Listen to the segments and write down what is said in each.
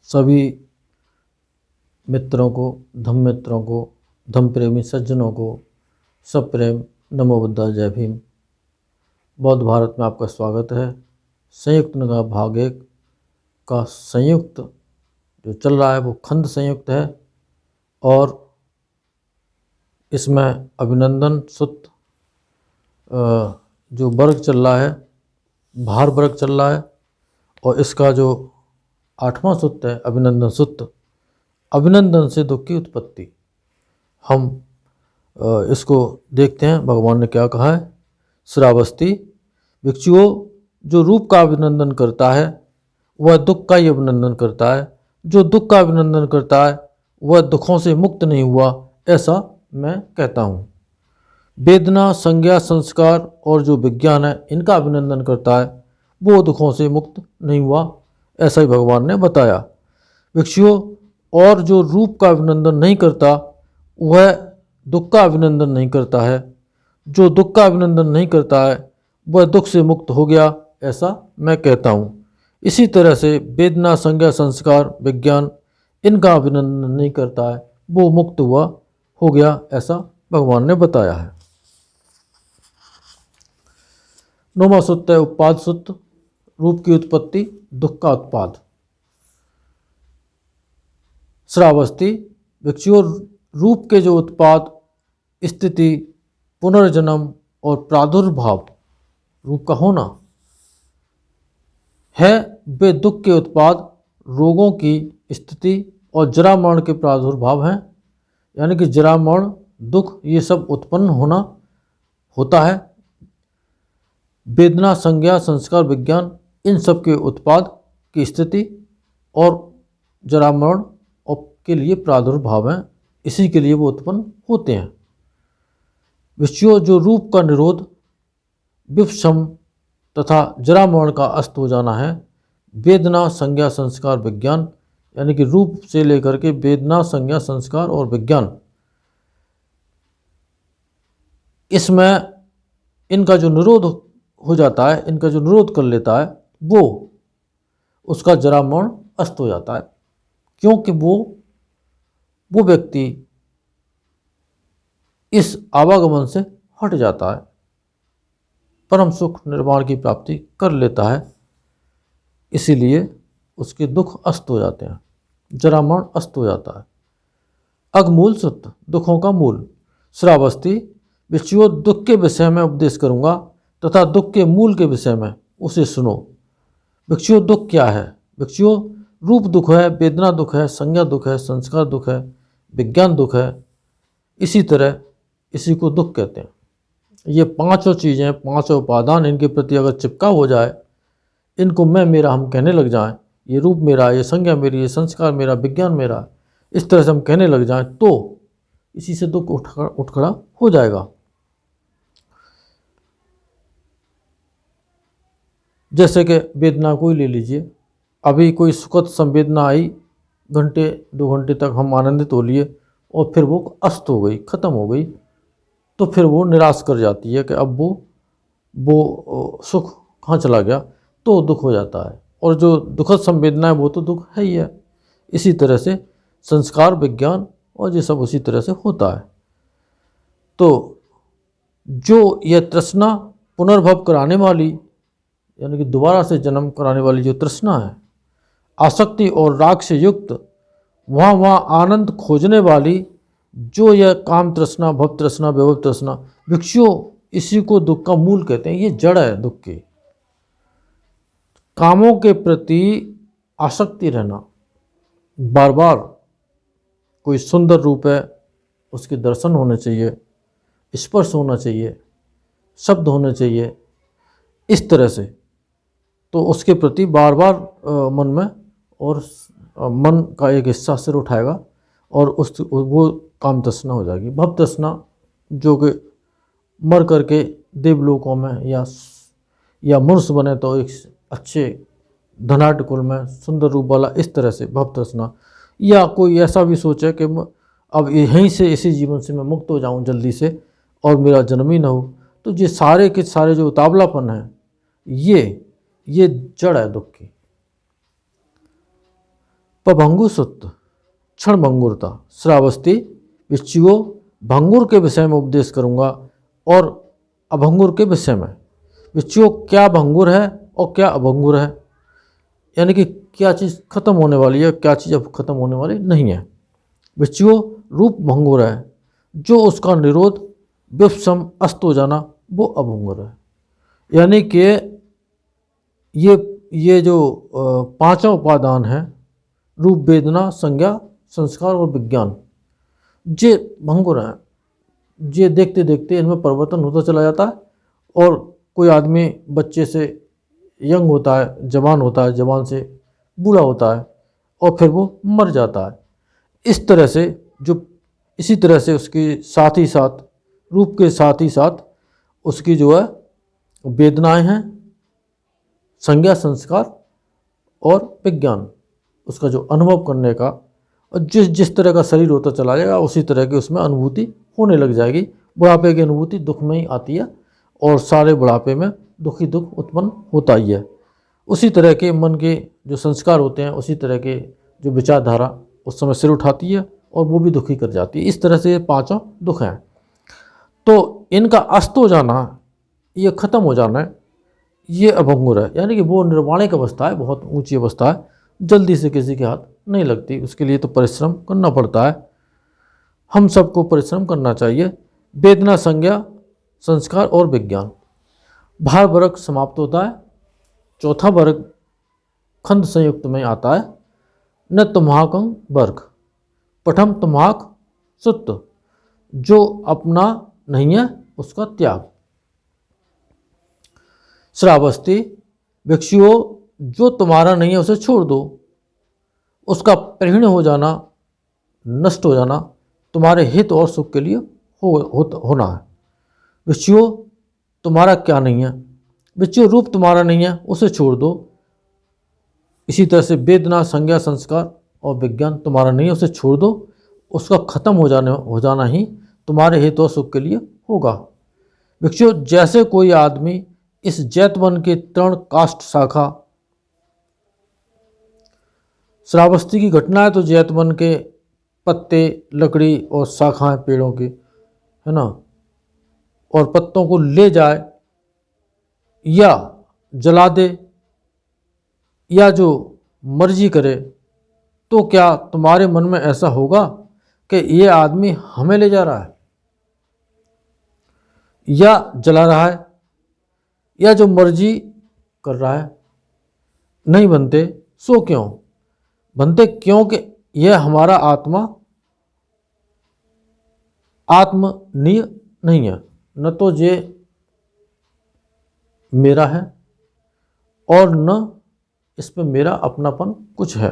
सभी मित्रों को, धम्म मित्रों को, धम्म प्रेमी सज्जनों को सब प्रेम, नमो बुद्धाय, जय भीम। बौद्ध भारत में आपका स्वागत है। संयुक्त निकाय भाग 1 का संयुक्त जो चल रहा है वो खंड संयुक्त है और इसमें अभिनंदन सुत्त जो वर्ग चल रहा है, भार वर्ग चल रहा है और इसका जो 8वां सूत्र है अभिनंदन सूत्र, अभिनंदन से दुख की उत्पत्ति। हम इसको देखते हैं भगवान ने क्या कहा है। श्रावस्ती, भिक्षुओं, जो रूप का अभिनंदन करता है वह दुख का ही अभिनंदन करता है। जो दुख का अभिनंदन करता है वह दुखों से मुक्त नहीं हुआ, ऐसा मैं कहता हूँ। वेदना, संज्ञा, संस्कार और जो विज्ञान है इनका अभिनंदन करता है वो दुखों से मुक्त नहीं हुआ, ऐसा ही भगवान ने बताया। भिक्षुओं, और जो रूप का अभिनंदन नहीं करता वह दुख का अभिनंदन नहीं करता है। जो दुख का अभिनंदन नहीं करता है वह दुख से मुक्त हो गया, ऐसा मैं कहता हूँ। इसी तरह से वेदना, संज्ञा, संस्कार, विज्ञान इनका अभिनंदन नहीं करता है वो मुक्त हुआ, हो गया, ऐसा भगवान ने बताया है। 9वां सूत्र है उत्पाद सूत्र, रूप की उत्पत्ति, दुख का उत्पाद। श्रावस्ती, भिक्षुओं, रूप के जो उत्पाद, स्थिति, पुनर्जन्म और प्रादुर्भाव, रूप का होना है, वे दुख के उत्पाद, रोगों की स्थिति और जरा मरण के प्रादुर्भाव हैं। यानी कि जरा मरण, दुख, ये सब उत्पन्न होना होता है। वेदना, संज्ञा, संस्कार, विज्ञान इन सब के उत्पाद की स्थिति और जरा मरण के लिए प्रादुर्भाव हैं, इसी के लिए वो उत्पन्न होते हैं। भिक्षुओं, जो रूप का निरोध, विपशम तथा जरा मरण का अस्त हो जाना है। वेदना, संज्ञा, संस्कार, विज्ञान, यानी कि रूप से लेकर के वेदना, संज्ञा, संस्कार और विज्ञान, इसमें इनका जो निरोध हो जाता है, इनका जो निरोध कर लेता है वो उसका जरा मरण अस्त हो जाता है, क्योंकि वो व्यक्ति इस आवागमन से हट जाता है, परम सुख निर्वाण की प्राप्ति कर लेता है, इसीलिए उसके दुख अस्त हो जाते हैं, जरा मरण अस्त हो जाता है। अगमूल सूत्र, दुखों का मूल। श्रावस्ती, भिक्षुओं, दुख के विषय में उपदेश करूंगा तथा दुख के मूल के विषय में उसे सुनो। भिक्षुओं, दुख क्या है? भिक्षुओं, रूप दुख है, वेदना दुख है, संज्ञा दुख है, संस्कार दुख है, विज्ञान दुख है, इसी तरह इसी को दुख कहते हैं। ये पांचों चीज़ें, पांचों उपादान, इनके प्रति अगर चिपका हो जाए, इनको मैं मेरा हम कहने लग जाएं, ये रूप मेरा, ये संज्ञा मेरी, ये संस्कार मेरा, विज्ञान मेरा, इस तरह से हम कहने लग जाएं तो इसी से दुख उठ खड़ा हो जाएगा। जैसे कि वेदना को ही ले लीजिए, अभी कोई सुखद संवेदना आई, घंटे 2 घंटे तक हम आनंदित हो लिए और फिर वो अस्त हो गई, ख़त्म हो गई, तो फिर वो निराश कर जाती है कि अब वो सुख कहाँ चला गया, तो दुख हो जाता है। और जो दुखद संवेदना है वो तो दुख है ही है। इसी तरह से संस्कार, विज्ञान और ये सब उसी तरह से होता है। तो जो यह तृष्णा पुनर्भव कराने वाली, यानी कि दोबारा से जन्म कराने वाली जो तृष्णा है, आसक्ति और राग से युक्त, वहाँ आनंद खोजने वाली जो यह काम तृष्णा, भव तृष्णा, वैभव तृष्णा, भिक्षुओं, इसी को दुख का मूल कहते हैं। ये जड़ है दुख की। कामों के प्रति आसक्ति रहना, बार बार कोई सुंदर रूप है उसके दर्शन होने चाहिए, स्पर्श होना चाहिए, शब्द होने चाहिए, इस तरह से, तो उसके प्रति बार बार मन में, और मन का एक हिस्सा सिर उठाएगा और वो काम तृष्णा हो जाएगी। भव तृष्णा, जो कि मर करके देवलोकों में या मनुष्य बने तो एक अच्छे धनाढ़ कुल में सुंदर रूप वाला, इस तरह से भव तृष्णा। या कोई ऐसा भी सोचे कि अब यहीं से, इसी जीवन से मैं मुक्त हो जाऊं जल्दी से और मेरा जन्म ही न हो, तो ये सारे के सारे जो उतावलापन है, ये जड़ है दुख की। पभंगु सुत्त क्षण भंगुरता। श्रावस्ती भिक्षुओं भंगुर के विषय में उपदेश करूँगा और अभंगुर के विषय में। भिक्षुओं क्या भंगुर है और क्या अभंगुर है, यानी कि क्या चीज़ खत्म होने वाली है, क्या चीज़ अब खत्म होने वाली नहीं है। भिक्षुओं रूप भंगुर है, जो उसका निरोध विपसम अस्त हो जाना वो अभंगुर है। यानी कि ये जो पांचों उपादान हैं, रूप वेदना संज्ञा संस्कार और विज्ञान, ये भंगुर हैं। ये देखते देखते इनमें परिवर्तन होता चला जाता है और कोई आदमी बच्चे से यंग होता है, जवान होता है, जवान से बूढ़ा होता है और फिर वो मर जाता है। इस तरह से इसी तरह से उसके साथ ही साथ रूप के साथ ही साथ उसकी जो है वेदनाएं हैं, संज्ञा संस्कार और विज्ञान, उसका जो अनुभव करने का, और जिस तरह का शरीर होता चला जाएगा उसी तरह की उसमें अनुभूति होने लग जाएगी। बुढ़ापे की अनुभूति दुख में ही आती है और सारे बुढ़ापे में दुख ही दुख उत्पन्न होता ही है। उसी तरह के मन के जो संस्कार होते हैं, उसी तरह के जो विचारधारा उस समय सिर उठाती है और वो भी दुखी कर जाती है। इस तरह से ये पांचों दुख हैं। तो इनका अस्त हो जाना, ये खत्म हो जाना है, ये अभंगुर है। यानी कि वो निर्वाणिक अवस्था है, बहुत ऊंची अवस्था है, जल्दी से किसी के हाथ नहीं लगती। उसके लिए तो परिश्रम करना पड़ता है। हम सबको परिश्रम करना चाहिए। वेदना संज्ञा संस्कार और विज्ञान। भार वर्ग समाप्त होता है। चौथा वर्ग खंड संयुक्त में आता है। न तुम्हाकं वर्ग पठम तुम्हाक सुत्त, जो अपना नहीं है उसका त्याग। श्रावस्ती भिक्षुओं जो तुम्हारा नहीं है उसे छोड़ दो, उसका परिहीन हो जाना, नष्ट हो जाना तुम्हारे हित और सुख के लिए होना है। भिक्षुओं तुम्हारा क्या नहीं है, भिक्षुओं रूप तुम्हारा नहीं है उसे छोड़ दो। इसी तरह से वेदना संज्ञा संस्कार और विज्ञान तुम्हारा नहीं है उसे छोड़ दो, उसका खत्म हो जाना ही तुम्हारे हित और सुख के लिए होगा। भिक्षुओं जैसे कोई आदमी इस जैतवन के तृण काष्ठ शाखा, श्रावस्ती की घटना है तो जैतवन के पत्ते लकड़ी और शाखाएं पेड़ों की, है ना, और पत्तों को ले जाए या जला दे या जो मर्जी करे, तो क्या तुम्हारे मन में ऐसा होगा कि ये आदमी हमें ले जा रहा है या जला रहा है या जो मर्जी कर रहा है? नहीं बनते। सो क्यों बनते? क्योंकि यह हमारा आत्मनीय नहीं है, न तो ये मेरा है और न इस पे मेरा अपनापन कुछ है।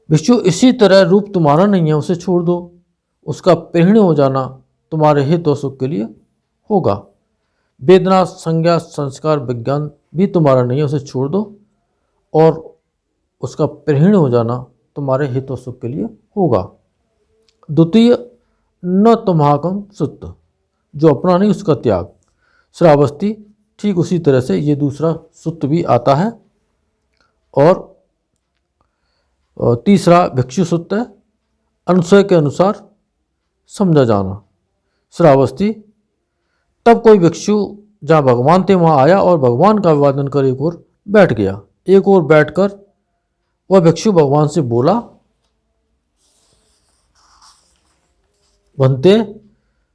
भिक्षु इसी तरह रूप तुम्हारा नहीं है उसे छोड़ दो, उसका परिहीन हो जाना तुम्हारे हित और सुख के लिए होगा। वेदना संज्ञा संस्कार विज्ञान भी तुम्हारा नहीं है उसे छोड़ दो और उसका परिहीन हो जाना तुम्हारे हित और सुख के लिए होगा। द्वितीय न तुम्हाकं सुत्त, जो अपना नहीं उसका त्याग। श्रावस्ती ठीक उसी तरह से ये दूसरा सुत्त भी आता है। और तीसरा भिक्षु सुत्त है, अनुशय के अनुसार समझा जाना। श्रावस्ती तब कोई भिक्षु जहाँ भगवान थे वहाँ आया और भगवान का अभिवादन कर एक ओर बैठ गया। एक ओर बैठकर वह भिक्षु भगवान से बोला, बनते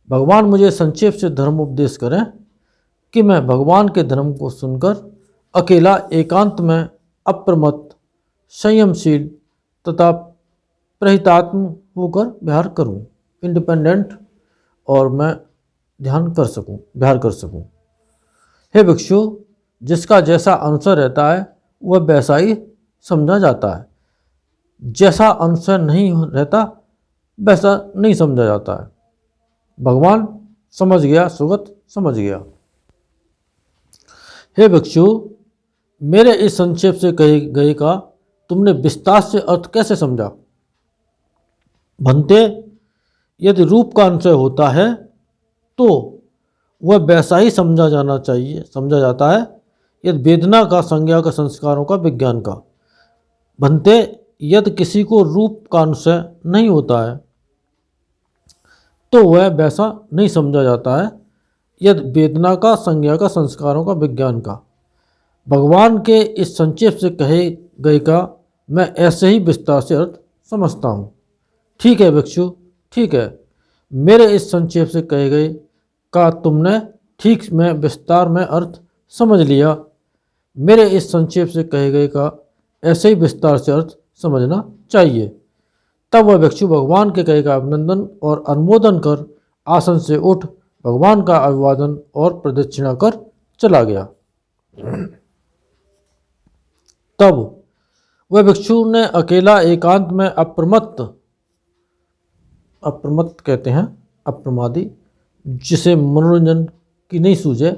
भगवान मुझे संक्षेप से धर्म उपदेश करें कि मैं भगवान के धर्म को सुनकर अकेला एकांत में अप्रमत्त संयमशील तथा प्रहितात्म होकर विहार करूं, इंडिपेंडेंट, और मैं विहार कर सकूं। हे भिक्षु, जिसका जैसा अनुसार रहता है वह वैसा ही समझा जाता है, जैसा अनुसार नहीं रहता वैसा नहीं समझा जाता है। भगवान समझ गया, सुगत समझ गया। हे भिक्षु, मेरे इस संक्षेप से कहे गए का तुमने विस्तार से अर्थ कैसे समझा? भन्ते, यदि रूप का अनुसय होता है तो वह वैसा ही समझा जाता है यदि वेदना का संज्ञा का संस्कारों का विज्ञान का। भन्ते, यदि किसी को रूप का अनुशय नहीं होता है तो वह वैसा नहीं समझा जाता है, यदि वेदना का, संज्ञा का, संस्कारों का, विज्ञान का। भगवान के इस संक्षेप से कहे गए का मैं ऐसे ही विस्तार से अर्थ समझता हूँ। ठीक है भिक्षु, ठीक है, मेरे इस संक्षेप से कहे गए का तुमने ठीक में विस्तार में अर्थ समझ लिया। मेरे इस संक्षेप से कहे गए का ऐसे ही विस्तार से अर्थ समझना चाहिए। तब वह भिक्षु भगवान के कहे का अभिनंदन और अनुमोदन कर आसन से उठ भगवान का अभिवादन और प्रदक्षिणा कर चला गया। तब वह भिक्षु ने अकेला एकांत में अप्रमत्त कहते हैं अप्रमादी, जिसे मनोरंजन की नहीं सूझे,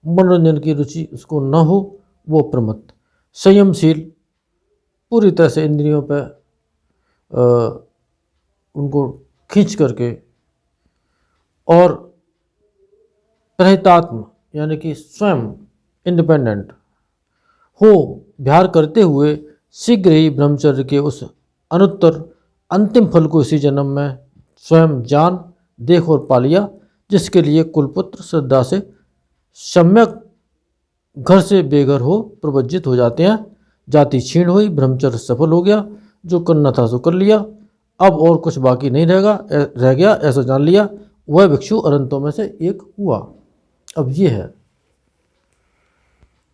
मनोरंजन की रुचि उसको न हो, वो प्रमत्त, संयमशील, पूरी तरह से इंद्रियों पर उनको खींच करके, और प्रहितात्म यानी कि स्वयं इंडिपेंडेंट हो विहार करते हुए शीघ्र ही ब्रह्मचर्य के उस अनुत्तर अंतिम फल को इसी जन्म में स्वयं जान, देख और पा लिया, जिसके लिए कुलपुत्र श्रद्धा से सम्यक घर से बेघर हो प्रवज्जित हो जाते हैं। जाति क्षीण हुई, ब्रह्मचर्य सफल हो गया, जो करना था सो कर लिया, अब और कुछ बाकी नहीं रह गया, ऐसा जान लिया। वह भिक्षु अनंतों में से एक हुआ। अब ये है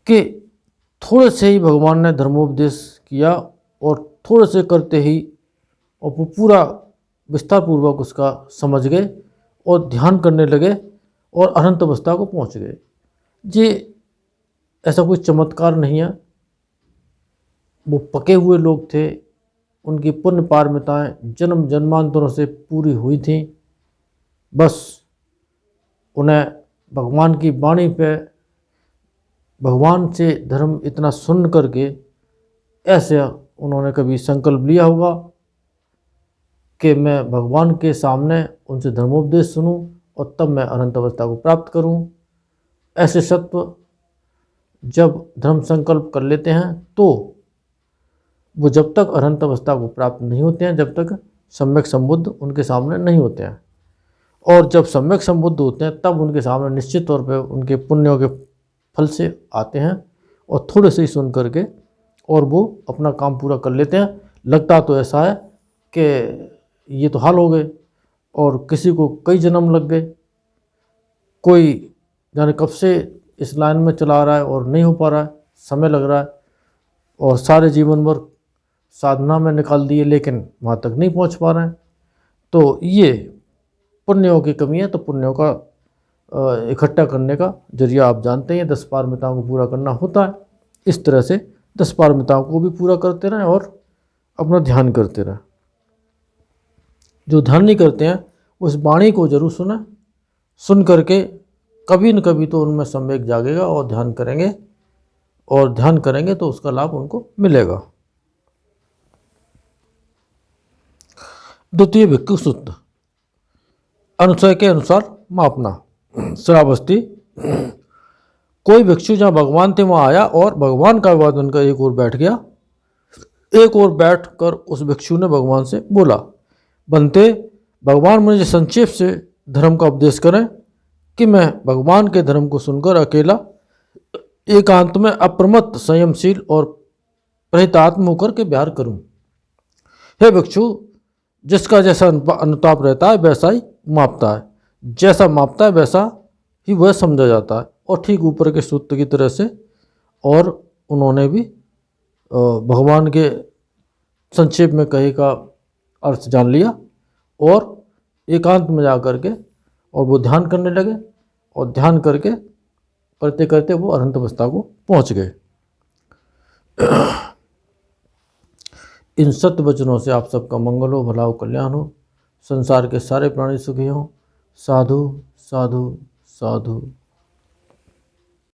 कि थोड़े से ही भगवान ने धर्मोपदेश किया और थोड़े से करते ही और वो पूरा विस्तार पूर्वक उसका समझ गए और ध्यान करने लगे और अनंत अवस्था को पहुंच गए। ये ऐसा कोई चमत्कार नहीं है, वो पके हुए लोग थे, उनकी पुण्य पारमिताएं जन्म जन्मांतरों से पूरी हुई थीं। बस उन्हें भगवान की वाणी पे, भगवान से धर्म इतना सुन करके ऐसे उन्होंने कभी संकल्प लिया होगा कि मैं भगवान के सामने उनसे धर्मोपदेश सुनूं और तब मैं अनंत अवस्था को प्राप्त करूं। ऐसे सत्व जब धर्म संकल्प कर लेते हैं तो वो जब तक अनंत अवस्था को प्राप्त नहीं होते हैं, जब तक सम्यक संबुद्ध उनके सामने नहीं होते हैं। और जब सम्यक संबुद्ध होते हैं तब उनके सामने निश्चित तौर पे उनके पुण्यों के फल से आते हैं और थोड़े से ही सुन करके और वो अपना काम पूरा कर लेते हैं। लगता तो ऐसा है कि ये तो हाल हो गए, और किसी को कई जन्म लग गए, कोई जाने कब से इस लाइन में चला रहा है और नहीं हो पा रहा है, समय लग रहा है, और सारे जीवन भर साधना में निकाल दिए लेकिन वहाँ तक नहीं पहुँच पा रहे हैं। तो ये पुण्यों की कमी है। तो पुण्यों का इकट्ठा करने का जरिया आप जानते हैं, 10 पारमिताओं को पूरा करना होता है। इस तरह से 10 पारमिताओं को भी पूरा करते रहें और अपना ध्यान करते रहें। जो ध्यान नहीं करते हैं उस वाणी को जरूर सुने, सुन करके कभी न कभी तो उनमें सम्यक जागेगा और ध्यान करेंगे, और ध्यान करेंगे तो उसका लाभ उनको मिलेगा। द्वितीय भिक्षु सूत्र, अनुशय के अनुसार मापना। श्रावस्ती, कोई भिक्षु जहाँ भगवान थे वहाँ आया और भगवान का अभिवादन कर एक ओर बैठ गया। एक ओर बैठ कर उस भिक्षु ने भगवान से बोला, बनते भगवान मुझे संक्षेप से धर्म का उपदेश करें कि मैं भगवान के धर्म को सुनकर अकेला एकांत में अप्रमत्त, संयमशील और प्रहितात्म होकर के विहार करूं। हे भिक्षु, जिसका जैसा अनुताप रहता है वैसा ही मापता है, जैसा मापता है वैसा ही वह समझा जाता है। और ठीक ऊपर के सूत्र की तरह से और उन्होंने भी भगवान के संक्षेप में कहे का अर्थ जान लिया और एकांत में जा करके और वो ध्यान करने लगे, और ध्यान करके करते करते वो अनंत अवस्था को पहुंच गए। इन सत्य वचनों से आप सबका मंगल हो, भला हो, कल्याण हो, संसार के सारे प्राणी सुखी हों। साधु साधु साधु।